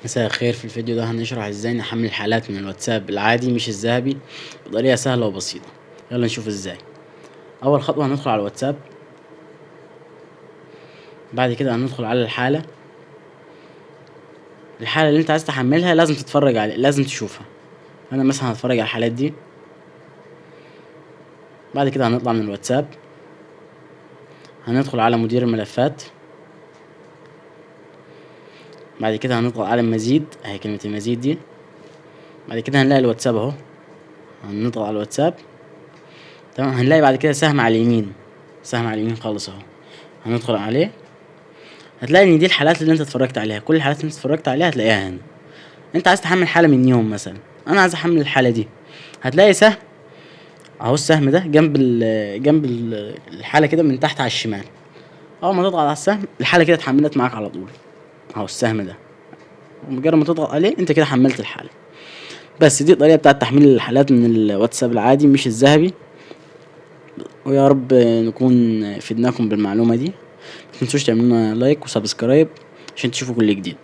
مساء الخير. في الفيديو ده هنشرح ازاي نحمل حالات من الواتساب العادي مش الذهبي بطريقة سهلة وبسيطة. يلا نشوف ازاي. اول خطوة هندخل على الواتساب، بعد كده هندخل على الحالة اللي انت عايز تحملها. لازم تتفرج عليه، لازم تشوفها. انا مثلا هتفرج على الحالات دي. بعد كده هنطلع من الواتساب، هندخل على مدير الملفات، بعد كده هنضغط على المزيد، اهي كلمة المزيد دي. بعد كده هنلاقي الواتساب اهو، هنضغط على الواتساب. تمام، هنلاقي بعد كده سهم على اليمين، سهم على اليمين خالص اهو، هندخل عليه. هتلاقي ان دي الحالات اللي انت اتفرجت عليها، كل الحالات اللي انت اتفرجت عليها هتلاقيها هنا. انت عايز تحمل حالة من يوم مثلا، انا عايز احمل الحالة دي، هتلاقي سهم اهو، السهم ده جنب الحالة كده من تحت على الشمال. اول ما تضغط على السهم الحالة كده اتحملت معاك على طول اهو، السهم ده ومجرد ما تضغط عليه انت كده حملت الحالة. بس دي الطريقة بتاعت تحميل الحالات من الواتساب العادي مش الذهبي. ويا رب نكون فدناكم بالمعلومة دي. متنسوش تعملونا لايك وسبسكرايب عشان تشوفوا كل جديد.